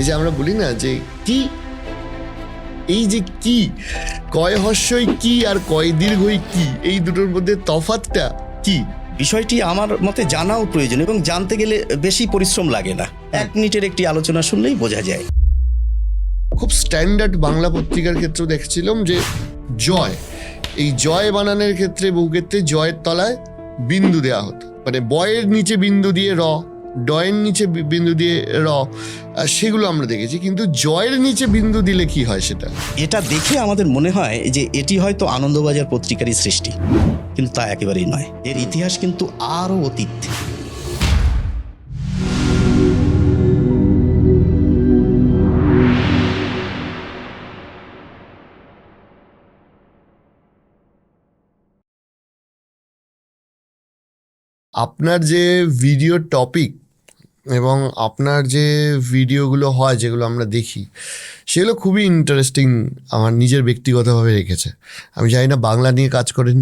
এই যে আমরা বলি না যে কি, এই যে কি কয় হর্ষই কি আর কয় দীর্ঘই কি, এই দুটোর মধ্যে তফাৎটা কি? বিষয়টি আমার মতে জানাও প্রয়োজন এবং জানতে গেলে বেশি পরিশ্রম লাগে না। 1 মিনিটের একটি আলোচনা শুনলেই বোঝা যায়। খুব স্ট্যান্ডার্ড বাংলা পত্রিকার ক্ষেত্রেও দেখছিলাম যে জয়, এই জয় বানানের ক্ষেত্রে বহু ক্ষেত্রে জয়ের তলায় বিন্দু দেওয়া হতো, মানে বয়ের নিচে বিন্দু দিয়ে র, ডয়ের নিচে বিন্দু দিয়ে র, সেগুলো আমরা দেখেছি। কিন্তু জয়ের নিচে বিন্দু দিলে কি হয় সেটা, এটা দেখে আমাদের মনে হয় যে এটি হয়তো আনন্দবাজার পত্রিকারই সৃষ্টি, কিন্তু তা একেবারেই নয়। এর ইতিহাস কিন্তু আরও অতীত। আপনার যে ভিডিও টপিক এবং আপনার যে ভিডিওগুলো হয় যেগুলো আমরা দেখি, সেগুলো খুবই ইন্টারেস্টিং আমার নিজের ব্যক্তিগতভাবে রেখেছে। আমি জানি না বাংলা নিয়ে কাজ করেন,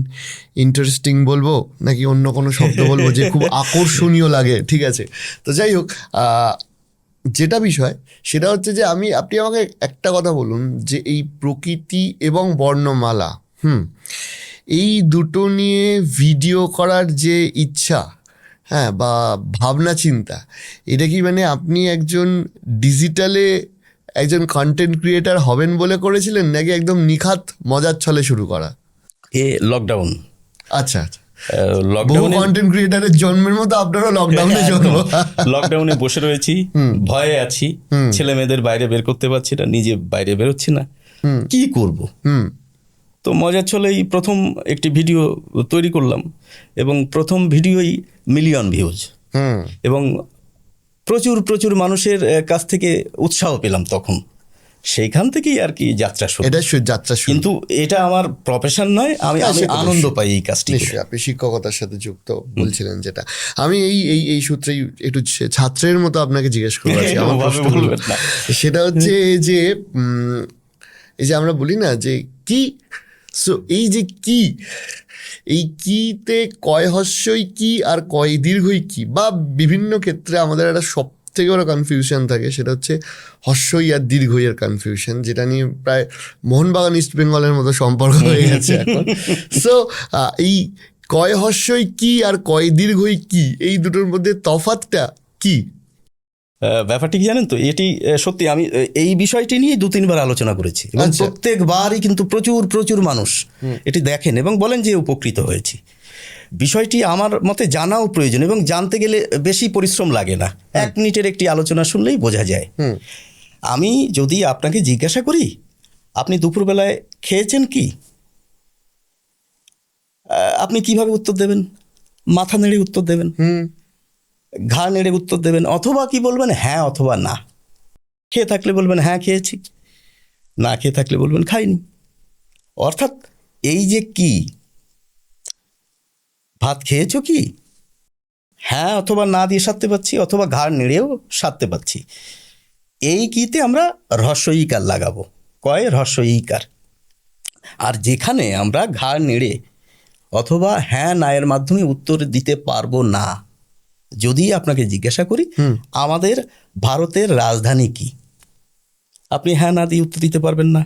ইন্টারেস্টিং বলবো নাকি অন্য কোনো শব্দ বলবো যে খুব আকর্ষণীয় লাগে, ঠিক আছে। তো যাই হোক, যেটা বিষয় সেটা হচ্ছে যে আপনি আমাকে একটা কথা বলুন যে এই প্রকৃতি এবং বর্ণমালা, এই দুটো নিয়ে ভিডিও করার যে ইচ্ছা, হ্যাঁ, বা ভাবনা চিন্তা, এটা কি মানে আপনি একজন ডিজিটালে একজন কন্টেন্ট ক্রিয়েটার হবেন বলে করেছিলেন, নাকি একদম নিখাত মজার ছলে শুরু করা? লকডাউন। আচ্ছা, বহু কন্টেন্ট ক্রিয়েটারের জন্মের মতো আপনারও লকডাউনে জন্ম। লকডাউনে বসে রয়েছি, ভয়ে আছি, ছেলে মেয়েদের বাইরে বের করতে পারছি না, নিজে বাইরে বেরোচ্ছি না, কি করব। তো মজার ছলেই প্রথম একটি ভিডিও তৈরি করলাম এবং প্রথম ভিডিওই মিলিয়ন ভিউজ এবং প্রচুর প্রচুর মানুষের কাছ থেকে উৎসাহ পেলাম। তখন সেইখান থেকেই আর কি যাত্রা শুরু। কিন্তু এটা আমার প্রফেশন নয়, আমি আনন্দ পাই এই কাজটি। আপনি শিক্ষকতার সাথে যুক্ত বলছিলেন, যেটা আমি এই সূত্রেই একটু ছাত্রের মতো আপনাকে জিজ্ঞেস করবো। সেটা হচ্ছে যে এই যে আমরা বলি না যে কি, সো এই যে কি, এই কিতে কয় হর্ষই কি আর কয় দীর্ঘই কি, বা বিভিন্ন ক্ষেত্রে আমাদের একটা সব থেকে বড় কনফিউশন থাকে, সেটা হচ্ছে হর্ষই আর দীর্ঘই এর কনফিউশন, যেটা নিয়ে প্রায় মোহনবাগান ইস্ট বেঙ্গলের মতো সম্পর্ক হয়ে গেছে এখন। সো এই কয় হর্ষই কি আর কয় দীর্ঘই কি, এই দুটোর মধ্যে তফাৎটা কি? ব্যাপারটি কি জানেন তো, এটি সত্যি আমি এই বিষয়টি নিয়ে 2-3 বার আলোচনা করেছি এবং প্রত্যেকবারই কিন্তু প্রচুর প্রচুর মানুষ এটি দেখেন এবং বলেন যে উপকৃত হয়েছি। বিষয়টি আমার মতে জানাও প্রয়োজন এবং জানতে গেলে বেশি পরিশ্রম লাগে না। 1 মিনিটের একটি আলোচনা শুনলেই বোঝা যায়। আমি যদি আপনাকে জিজ্ঞাসা করি আপনি দুপুরবেলায় খেয়েছেন কি, আপনি কিভাবে উত্তর দেবেন? মাথা নেড়ে উত্তর দেবেন, ঘাড় নেড়ে উত্তর দেবেন, অথবা কি বলবেন, হ্যাঁ অথবা না। খেয়ে থাকলে বলবেন হ্যাঁ খেয়েছি, না খেয়ে থাকলে বলবেন খাইনি। অর্থাৎ এই যে কি, ভাত খেয়েছো কি, হ্যাঁ অথবা না দিয়ে সারতে পারছি, অথবা ঘাড় নেড়েও সারতে পারছি। এই কিতে আমরা হ্রস্ব ইকার লাগাবো, কয় হ্রস্ব ইকার। আর যেখানে আমরা ঘাড় নেড়ে অথবা হ্যাঁ না এর মাধ্যমে উত্তর দিতে পারবো না, যদি আপনাকে জিজ্ঞাসা করি আমাদের ভারতের রাজধানী কি, আপনি হ্যাঁ না দিয়ে উত্তর দিতে পারবেন না,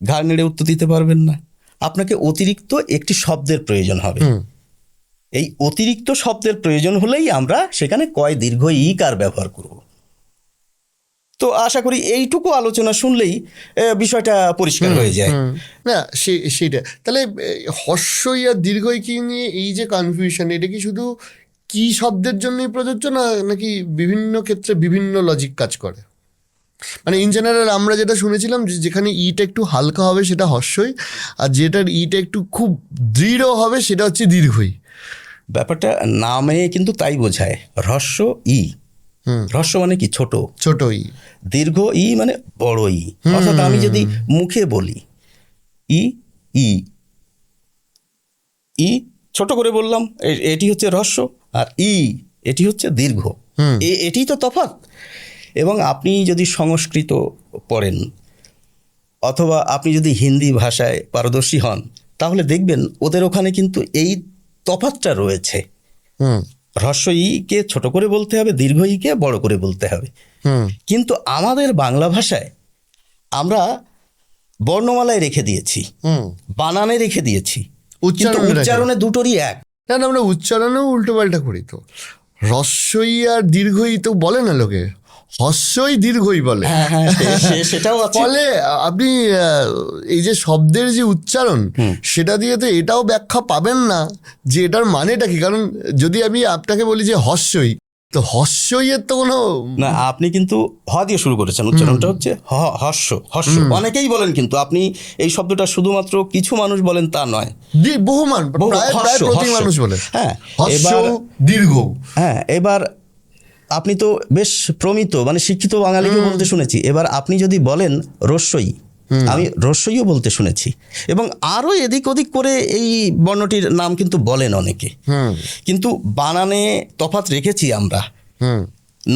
ঘাড় নেড়ে উত্তর দিতে পারবেন না। আপনাকে অতিরিক্ত একটি শব্দের প্রয়োজন হবে। এই অতিরিক্ত শব্দের প্রয়োজন হলেই আমরা সেখানে কয় দীর্ঘ ইকার ব্যবহার করব। তো আশা করি এইটুকু আলোচনা শুনলেই বিষয়টা পরিষ্কার হয়ে যায়। না সেইটা তাহলে হর্ষই আর দীর্ঘই কি নিয়ে এই যে কনফিউশন, এটা কি শুধু কি শব্দের জন্যই প্রযোজ্য, না নাকি বিভিন্ন ক্ষেত্রে বিভিন্ন লজিক কাজ করে? মানে ইন জেনারেল আমরা যেটা শুনেছিলাম যে যেখানে ইটা একটু হালকা হবে সেটা হর্ষই, আর যেটার ইটা একটু খুব দৃঢ় হবে সেটা হচ্ছে দীর্ঘই। ব্যাপারটা নামে কিন্তু তাই বোঝায়, হ্রস্ব ই। হ্রস্ব মানে কি, ছোট ছোট ই, দীর্ঘ ই মানে বড় ই। অর্থাৎ আমি যদি মুখে বলি ই ই ই ছোট করে বললাম, এটি হচ্ছে হ্রস্ব, আর ই এটি হচ্ছে দীর্ঘ। এটি তো তফাৎ। এবং আপনি যদি সংস্কৃত পড়েন অথবা আপনি যদি হিন্দি ভাষায় পারদর্শী হন, তাহলে দেখবেন ওদের ওখানে কিন্তু এই তফাৎটা রয়েছে। হ্রস্ব ইকে ছোট করে বলতে হবে, দীর্ঘ ইকে বড় করে বলতে হবে। হুম কিন্তু আমাদের বাংলা ভাষায় আমরা বর্ণমালায় রেখে দিয়েছি, হুম বানানে রেখে দিয়েছি, কিন্তু উচ্চারণে উচ্চারণে দুটোরই এক। না না, আমরা উচ্চারণেও উল্টো পাল্টা করি তো। হ্রস্বই আর দীর্ঘই তো বলে না লোকে, হস্যই দীর্ঘই বলে। হ্যাঁ হ্যাঁ, সেটাও আছে। ফলে আপনি এই যে শব্দের যে উচ্চারণ, সেটা দিয়ে তো এটাও ব্যাখ্যা পাবেন না যে এটার মানেটা কি। কারণ যদি আমি আপনাকে বলি যে হস্যই, তো হস্যই এর তো কোনো না, আপনি কিন্তু হ দিয়ে শুরু করেছেন, উচ্চারণটা হচ্ছে হস্য। হস্য অনেকেই বলেন, কিন্তু আপনি এই শব্দটা শুধুমাত্র কিছু মানুষ বলেন তা নয়, বহুমান, প্রায় প্রায় প্রতি মানুষ বলে। হ্যাঁ, হস্য এবার দীর্ঘ। হ্যাঁ, এবার আপনি তো বেশ প্রমিত, মানে শিক্ষিত বাঙালিকে বলতে শুনেছি। এবার আপনি যদি বলেন রস্যই, আমি রস্যইও বলতে শুনেছি, এবং আরও এদিক ওদিক করে এই বর্ণটির নাম কিন্তু বলেন অনেকে। কিন্তু বানানে তফাৎ রেখেছি আমরা।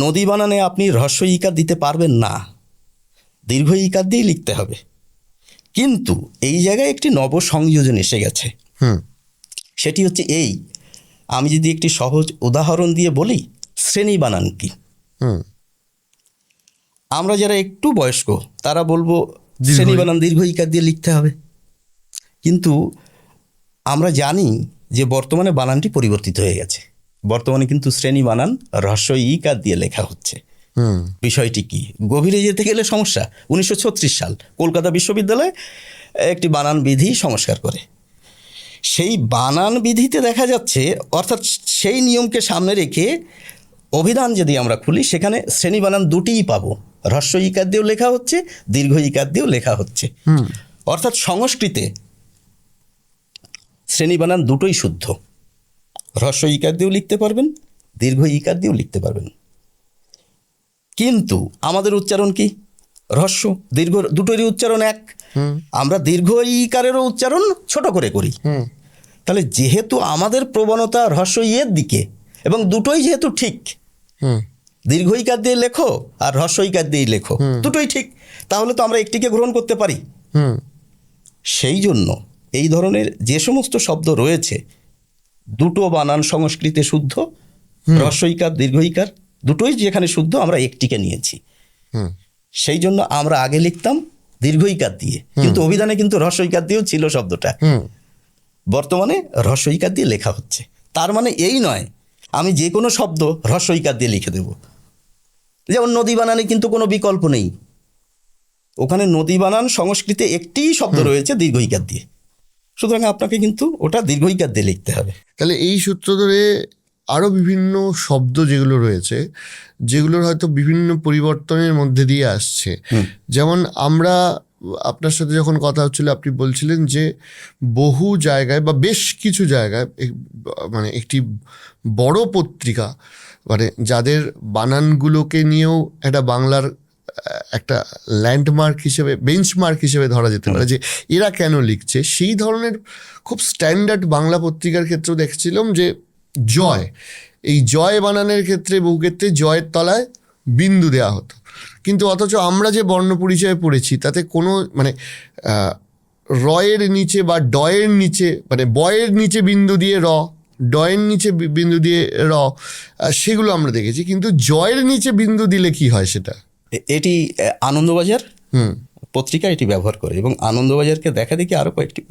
নদী বানানে আপনি হ্রস্ব ইকার দিতে পারবেন না, দীর্ঘ ইকার দিয়েই লিখতে হবে। কিন্তু এই জায়গায় একটি নব সংযোজন এসে গেছে, সেটি হচ্ছে এই, আমি যদি একটি সহজ উদাহরণ দিয়ে বলি, শ্রেণী বানান কি? আমরা যারা একটু বয়স্ক তারা বলবো শ্রেণী বানান দীর্ঘ ইকার দিয়ে লিখতে হবে, কিন্তু আমরা জানি যে বর্তমানে বানানটি পরিবর্তিত হয়ে গেছে। বর্তমানে কিন্তু শ্রেণী বানান হ্রস্ব ইকার দিয়ে লেখা হচ্ছে। বিষয়টি কি? গভীরে যেতে গেলে সমস্যা। 1936 সাল কলকাতা বিশ্ববিদ্যালয়ে একটি বানান বিধি সংস্কার করে, সেই বানান বিধিতে দেখা যাচ্ছে, অর্থাৎ সেই নিয়মকে সামনে রেখে অভিধান যদি আমরা খুলি, সেখানে শ্রেণী বানান দুটিই পাবো, হ্রস্ব ইকার দিয়েও লেখা হচ্ছে, দীর্ঘ ইকার দিয়েও লেখা হচ্ছে। অর্থাৎ সংস্কৃতে শ্রেণী বানান দুটোই শুদ্ধ, হ্রস্ব ইকার দিয়েও লিখতে পারবেন, দীর্ঘ ইকার দিয়েও লিখতে পারবেন। কিন্তু আমাদের উচ্চারণ কি? হ্রস্ব দীর্ঘ দুটোরই উচ্চারণ এক। আমরা দীর্ঘ ইকারেরও উচ্চারণ ছোট করে করি। তাহলে যেহেতু আমাদের প্রবণতা হ্রস্ব ইয়ের দিকে, এবং দুটোই যেহেতু ঠিক, দীর্ঘ ইকার দিয়ে লেখো আর হ্রস্ব ইকার দিয়ে লেখো, দুটোই ঠিক, তাহলে তো আমরা একটিকে গ্রহণ করতে পারি। সেই জন্য এই ধরনের যে সমস্ত শব্দ রয়েছে, দুটো বানান সংস্কৃতে শুদ্ধ, হ্রস্ব ইকার দীর্ঘ ইকার দুটোই যেখানে শুদ্ধ, আমরা একটিকে নিয়েছি। সেই জন্য আমরা আগে লিখতাম দীর্ঘ ইকার দিয়ে, কিন্তু অভিধানে কিন্তু হ্রস্ব ইকার দিয়েও ছিল শব্দটা। বর্তমানে হ্রস্ব ইকার দিয়ে লেখা হচ্ছে। তার মানে এই নয় আমি যে কোনো শব্দ হ্রস্ব ইকার দিয়ে লিখে দেব। যেমন নদী বানানে কিন্তু কোনো বিকল্প নেই, ওখানে নদী বানান সংস্কৃতে একটি শব্দ রয়েছে দীর্ঘ ইকার দিয়ে, সুতরাং আপনাকে কিন্তু ওটা দীর্ঘ ইকার দিয়ে লিখতে হবে। তাহলে এই সূত্র ধরে আরও বিভিন্ন শব্দ যেগুলো রয়েছে, যেগুলোর হয়তো বিভিন্ন পরিবর্তনের মধ্যে দিয়ে আসছে। যেমন আমরা আপনার সাথে যখন কথা হচ্ছিল, আপনি বলছিলেন যে বহু জায়গায় বা বেশ কিছু জায়গায়, মানে একটি বড় পত্রিকা, মানে যাদের বানানগুলোকে নিয়েও একটা বাংলার একটা ল্যান্ডমার্ক হিসেবে, বেঞ্চমার্ক হিসেবে ধরা যেতে পারে যে এরা কেন লিখছে, সেই ধরনের খুব স্ট্যান্ডার্ড বাংলা পত্রিকার ক্ষেত্রেও দেখছিলাম যে জয়, এই জয় বানানের ক্ষেত্রে বহু ক্ষেত্রে জয়ের তলায় বিন্দু দেওয়া হতো। কিন্তু অথচ আমরা যে বর্ণ পরিচয়ে পড়েছি তাতে কোনো মানে রয়ের নিচে বা ডয়ের নিচে, মানে বয়ের নিচে বিন্দু দিয়ে র, ডয়ের নিচে বিন্দু দিয়ে র, সেগুলো আমরা দেখেছি। কিন্তু জয়ের নিচে বিন্দু দিলে কি হয় সেটা? এটি আনন্দবাজার পত্রিকা এটি ব্যবহার করে, এবং আনন্দবাজারকে দেখা দেখি আরও কয়েকটি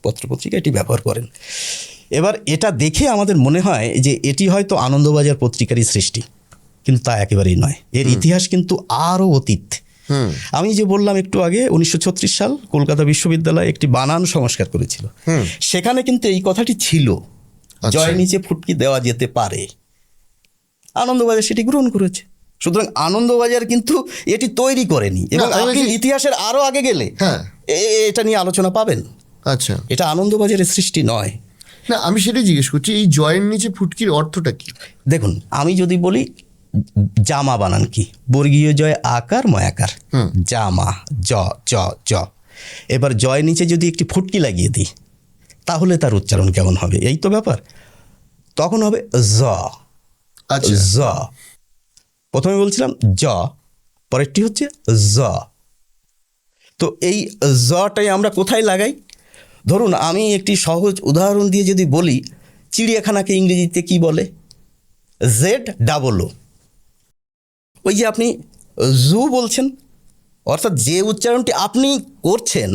পত্রপত্রিকা এটি ব্যবহার করেন। এবার এটা দেখে আমাদের মনে হয় যে এটি হয়তো আনন্দবাজার পত্রিকারই সৃষ্টি, কিন্তু তা একেবারেই নয়। এর ইতিহাস কিন্তু আরও অতীত। আমি যে বললাম একটু আগে 1936 সাল কলকাতা বিশ্ববিদ্যালয় একটি বানান সংস্কার করেছিল, সেখানে কিন্তু এই কথাটি ছিল, জয়ের নিচে ফুটকি দেওয়া যেতে পারে। আনন্দবাজার সেটি গ্রহণ করেছে, সুতরাং আনন্দবাজার কিন্তু এটি তৈরি করেনি। এবং আপনি ইতিহাসের আরও আগে গেলে এটা নিয়ে আলোচনা পাবেন। আচ্ছা, এটা আনন্দবাজারের সৃষ্টি নয়। না, আমি সেটাই জিজ্ঞেস করছি, এই জয়ের নিচে ফুটকির অর্থটা কি? দেখুন, আমি যদি বলি জামা বানান কি, বর্গীয় জয় আকার ময়াকার, জামা, জ জ জ। এবার জয়ের নিচে যদি একটি ফুটকি লাগিয়ে দিই, তাহলে তার উচ্চারণ কেমন হবে? এই তো ব্যাপার। তখন হবে জ। আচ্ছা, জ। প্রথমে বলছিলাম জ, পরেরটি হচ্ছে জ। তো এই জটাই আমরা কোথায় লাগাই? ধরুন আমি একটি সহজ উদাহরণ দিয়ে যদি বলি, চিড়িয়াখানাকে ইংরেজিতে কি বলে? ZOO। ওই যে আপনি জু বলছেন, অর্থাৎ যে উচ্চারণটি আপনি করছেন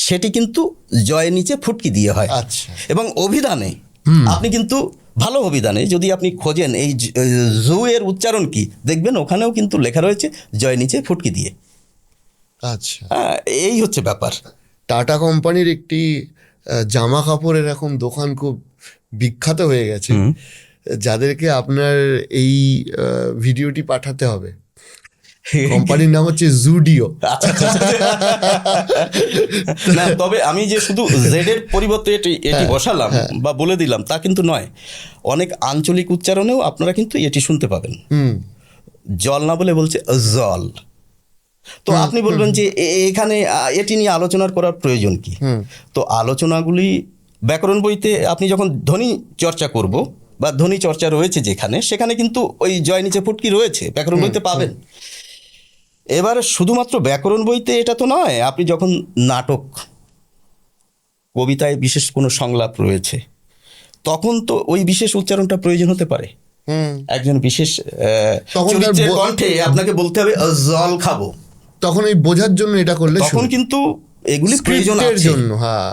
সেটি কিন্তু জয়ের নিচে ফুটকি দিয়ে হয়। আচ্ছা। এবং অভিধানে আপনি কিন্তু ভালো অভিধানে যদি আপনি খোঁজেন এই জু এর উচ্চারণ কি, দেখবেন ওখানেও কিন্তু লেখা রয়েছে জয়ের নিচে ফুটকি দিয়ে। আচ্ছা। হ্যাঁ, এই হচ্ছে ব্যাপার। টাটা কোম্পানির একটি জামা কাপড়ের এখন দোকান খুব বিখ্যাত হয়ে গেছে, যাদেরকে আপনার এই ভিডিওটি পাঠাতে হবে। কোম্পানির নাম হচ্ছে জুডিও। আচ্ছা আচ্ছা, আচ্ছা। না, তবে আমি যে শুধু জেড এর পরিবর্তে এটি বসালাম বা বলে দিলাম তা কিন্তু নয়। অনেক আঞ্চলিক উচ্চারণেও আপনারা কিন্তু এটি শুনতে পাবেন। জল না বলে বলছে জল। তো আপনি বলবেন যে এখানে এটি নিয়ে আলোচনা করার প্রয়োজন কি? তো আলোচনাগুলি ব্যাকরণ বইতে আপনি যখন ধ্বনি চর্চা করব বা ধ্বনি চর্চা রয়েছে যেখানে, সেখানে কিন্তু ওই জয় নিচে ফুটকি রয়েছে, ব্যাকরণ বইতে পাবেন। এবার শুধুমাত্র ব্যাকরণ বইতে এটা তো নয়, আপনি যখন নাটক, কবিতায় বিশেষ কোনো সংলাপ রয়েছে, তখন তো ওই বিশেষ উচ্চারণটা প্রয়োজন হতে পারে। একজন বিশেষ তখন তার চরিত্রের কণ্ঠে আপনাকে বলতে হবে জল খাবো, তখন এই বোঝার জন্য এটা করলে তখন কিন্তু এগুলি প্রয়োজন স্ক্রিপ্টের আছে। জন্য। হ্যাঁ।